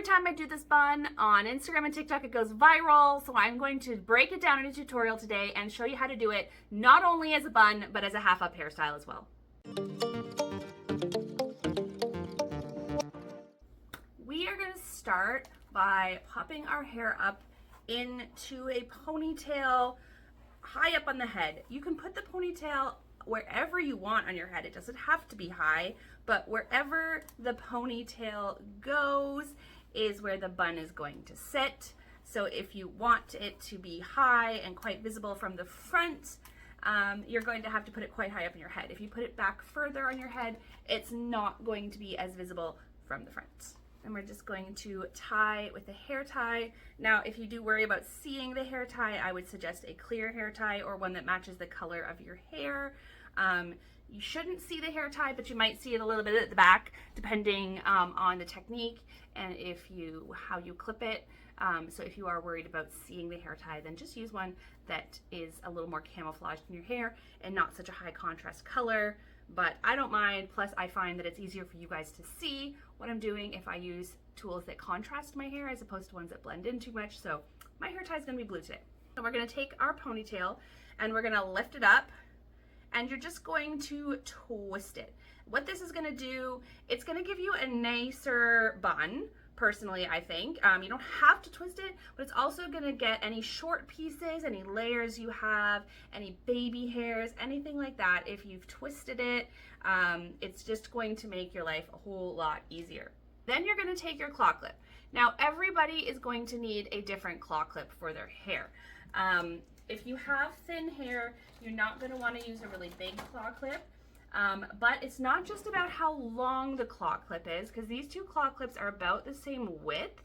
time I do this bun on Instagram and TikTok, it goes viral. So I'm going to break it down in a tutorial today and show you how to do it not only as a bun, but as a half up hairstyle as well. We are going to start by popping our hair up into a ponytail high up on the head. You can put the ponytail wherever you want on your head. It doesn't have to be high, but wherever the ponytail goes is where the bun is going to sit. So if you want it to be high and quite visible from the front, you're going to have to put it quite high up in your head. If you put it back further on your head, it's not going to be as visible from the front. And we're just going to tie with a hair tie. Now, if you do worry about seeing the hair tie, I would suggest a clear hair tie or one that matches the color of your hair. You shouldn't see the hair tie, but you might see it a little bit at the back, depending on the technique and how you clip it. So if you are worried about seeing the hair tie, then just use one that is a little more camouflaged in your hair and not such a high contrast color. But I don't mind. Plus, I find that it's easier for you guys to see what I'm doing if I use tools that contrast my hair as opposed to ones that blend in too much. So my hair tie is going to be blue today. So we're going to take our ponytail and we're going to lift it up, and you're just going to twist it. What this is going to do, it's going to give you a nicer bun. Personally, I think. You don't have to twist it, but it's also going to get any short pieces, any layers you have, any baby hairs, anything like that. If you've twisted it, it's just going to make your life a whole lot easier. Then you're going to take your claw clip. Now, everybody is going to need a different claw clip for their hair. If you have thin hair, you're not going to want to use a really big claw clip. But it's not just about how long the claw clip is, because these two claw clips are about the same width,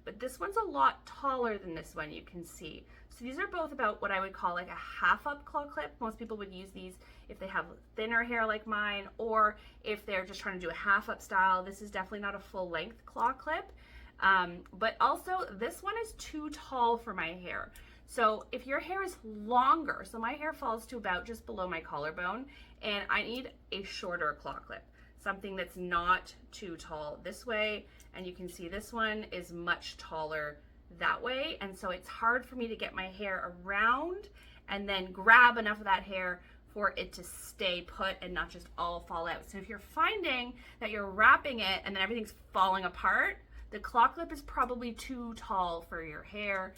but this one's a lot taller than this one, you can see. So these are both about what I would call like a half up claw clip. Most people would use these if they have thinner hair like mine, or if they're just trying to do a half up style. This is definitely not a full length claw clip. But also this one is too tall for my hair. So if your hair is longer, so my hair falls to about just below my collarbone, and I need a shorter claw clip, something that's not too tall this way, and you can see this one is much taller that way, and so it's hard for me to get my hair around and then grab enough of that hair for it to stay put and not just all fall out. So if you're finding that you're wrapping it and then everything's falling apart, the claw clip is probably too tall for your hair.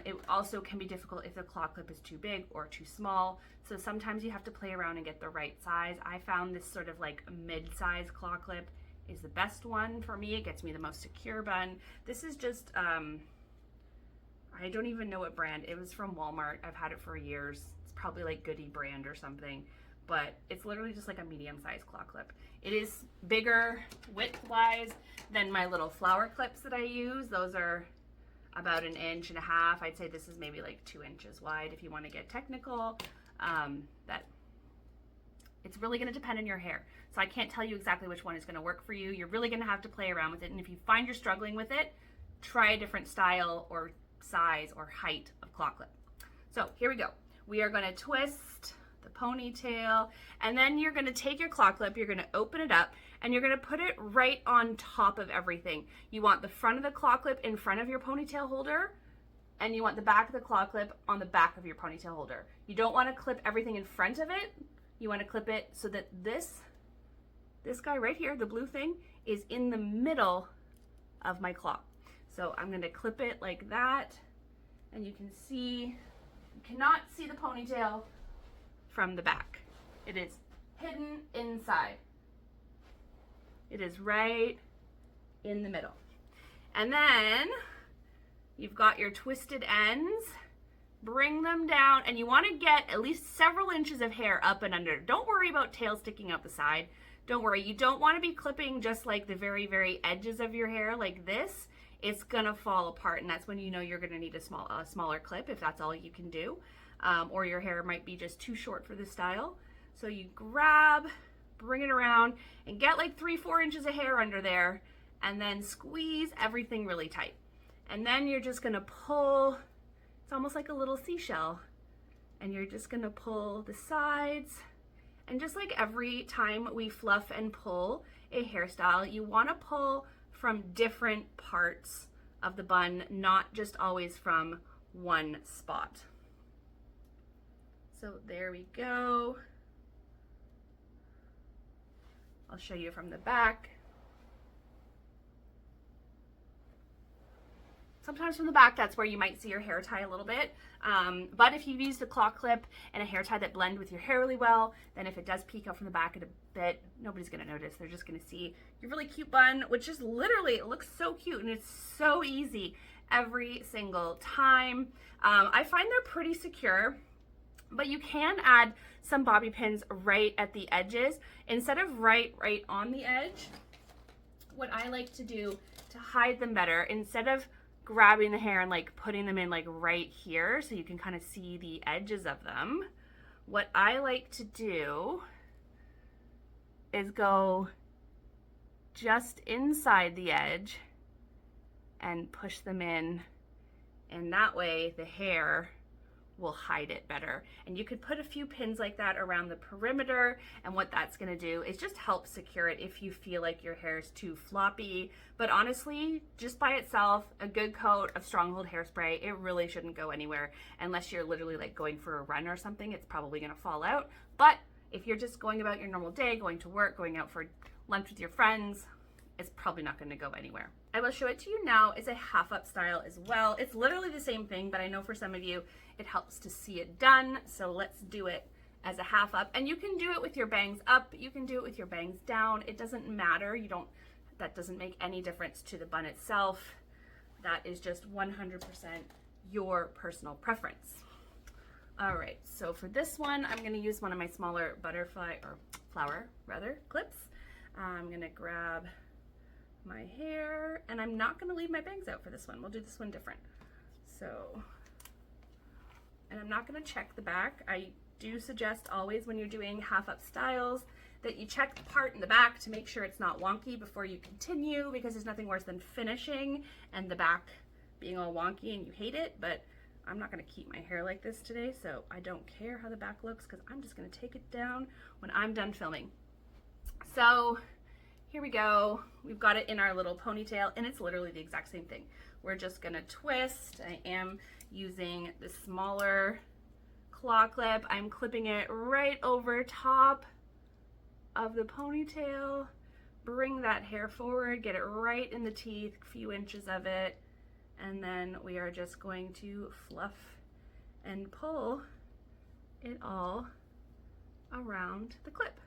It also can be difficult if the claw clip is too big or too small. So sometimes you have to play around and get the right size. I found this sort of like mid-size claw clip is the best one for me. It gets me the most secure bun. This is just, I don't even know what brand. It was from Walmart. I've had it for years. It's probably like Goody brand or something, but it's literally just like a medium-sized claw clip. It is bigger width-wise than my little flower clips that I use. Those are about 1.5 inches. I'd say this is maybe like 2 inches wide if you want to get technical. That it's really going to depend on your hair. So I can't tell you exactly which one is going to work for you. You're really going to have to play around with it. And if you find you're struggling with it, try a different style or size or height of claw clip. So here we go. We are going to twist the ponytail, and then you're going to take your claw clip, you're going to open it up, and you're going to put it right on top of everything. You want the front of the claw clip in front of your ponytail holder, and you want the back of the claw clip on the back of your ponytail holder. You don't want to clip everything in front of it. You want to clip it so that this guy right here, the blue thing, is in the middle of my claw. So I'm going to clip it like that, and you can see, you cannot see the ponytail from the back. It is hidden inside. It is right in the middle. And then you've got your twisted ends. Bring them down, and you want to get at least several inches of hair up and under. Don't worry about tail sticking out the side. Don't worry. You don't want to be clipping just like the very, very edges of your hair like this. It's gonna fall apart, and that's when you know you're gonna need a smaller clip if that's all you can do. Or your hair might be just too short for this style. So you grab, bring it around, and get like 3-4 inches of hair under there, and then squeeze everything really tight. And then you're just gonna pull, it's almost like a little seashell, and you're just gonna pull the sides. And just like every time we fluff and pull a hairstyle, you wanna pull from different parts of the bun, not just always from one spot. So there we go. I'll show you from the back. Sometimes from the back, that's where you might see your hair tie a little bit. But if you've used a claw clip and a hair tie that blend with your hair really well, then if it does peek out from the back a bit, nobody's gonna notice. They're just gonna see your really cute bun, which is literally, it looks so cute and it's so easy every single time. I find they're pretty secure, but you can add some bobby pins right at the edges. Instead of right on the edge, what I like to do to hide them better, instead of grabbing the hair and like putting them in like right here so you can kind of see the edges of them, what I like to do is go just inside the edge and push them in, and that way the hair will hide it better. And you could put a few pins like that around the perimeter, and what that's gonna do is just help secure it if you feel like your hair is too floppy. But honestly, just by itself, a good coat of Stronghold hairspray, it really shouldn't go anywhere unless you're literally like going for a run or something. It's probably gonna fall out. But if you're just going about your normal day, going to work, going out for lunch with your friends, it's probably not going to go anywhere. I will show it to you now. It's a half up style as well. It's literally the same thing, but I know for some of you it helps to see it done. So let's do it as a half up. And you can do it with your bangs up. You can do it with your bangs down. It doesn't matter. That doesn't make any difference to the bun itself. That is just 100% your personal preference. All right, so for this one, I'm gonna use one of my smaller flower clips. I'm gonna grab my hair, and I'm not gonna leave my bangs out for this one. We'll do this one different. So, and I'm not gonna check the back. I do suggest always when you're doing half up styles that you check the part in the back to make sure it's not wonky before you continue, because there's nothing worse than finishing and the back being all wonky and you hate it. But I'm not gonna keep my hair like this today, so I don't care how the back looks, because I'm just gonna take it down when I'm done filming. So here we go. We've got it in our little ponytail, and it's literally the exact same thing. We're just gonna twist. I am using the smaller claw clip. I'm clipping it right over top of the ponytail. Bring that hair forward, get it right in the teeth, a few inches of it, and then we are just going to fluff and pull it all around the clip.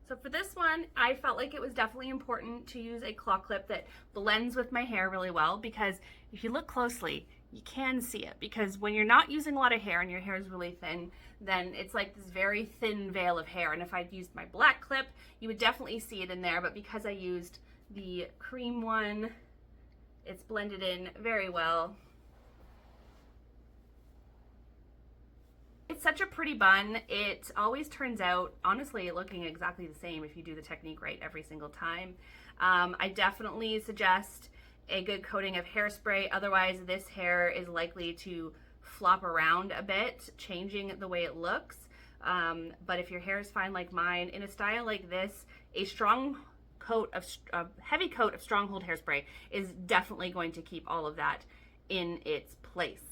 So for this one, I felt like it was definitely important to use a claw clip that blends with my hair really well, because if you look closely, you can see it. Because when you're not using a lot of hair and your hair is really thin, then it's like this very thin veil of hair. And if I'd used my black clip, you would definitely see it in there. But because I used the cream one, it's blended in very well. It's such a pretty bun. It always turns out, honestly, looking exactly the same if you do the technique right every single time. I definitely suggest a good coating of hairspray. Otherwise, this hair is likely to flop around a bit, changing the way it looks. But if your hair is fine like mine, in a style like this, a heavy coat of Stronghold hairspray is definitely going to keep all of that in its place.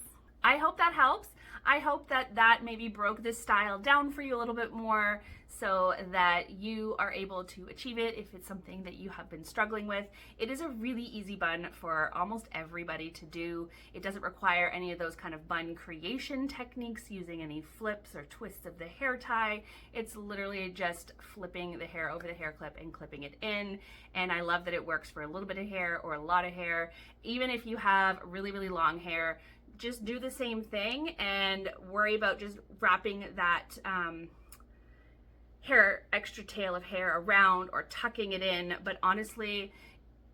I hope that helps. I hope that maybe broke this style down for you a little bit more so that you are able to achieve it if it's something that you have been struggling with. It is a really easy bun for almost everybody to do. It doesn't require any of those kind of bun creation techniques, using any flips or twists of the hair tie. It's literally just flipping the hair over the hair clip and clipping it in. And I love that it works for a little bit of hair or a lot of hair. Even if you have really, really long hair, just do the same thing and worry about just wrapping that extra tail of hair around or tucking it in. But honestly,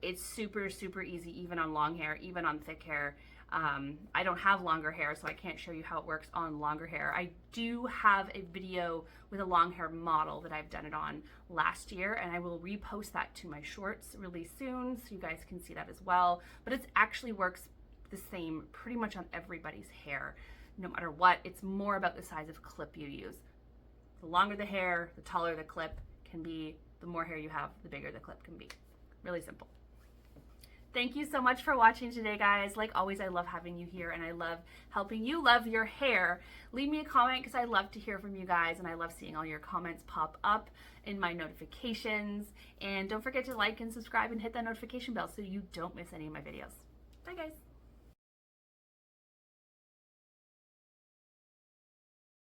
It's super, super easy, even on long hair, even on thick hair. I don't have longer hair, so I can't show you how it works on longer hair. I do have a video with a long hair model that I've done it on last year, and I will repost that to my shorts really soon, so you guys can see that as well. But it actually works the same pretty much on everybody's hair, no matter what. It's more about the size of clip you use. The longer the hair, the taller the clip can be. The more hair you have, the bigger the clip can be. Really simple. Thank you so much for watching today, guys. Like always, I love having you here, and I love helping you love your hair. Leave me a comment because I love to hear from you guys, and I love seeing all your comments pop up in my notifications. And don't forget to like and subscribe and hit that notification bell so you don't miss any of my videos. Bye, guys.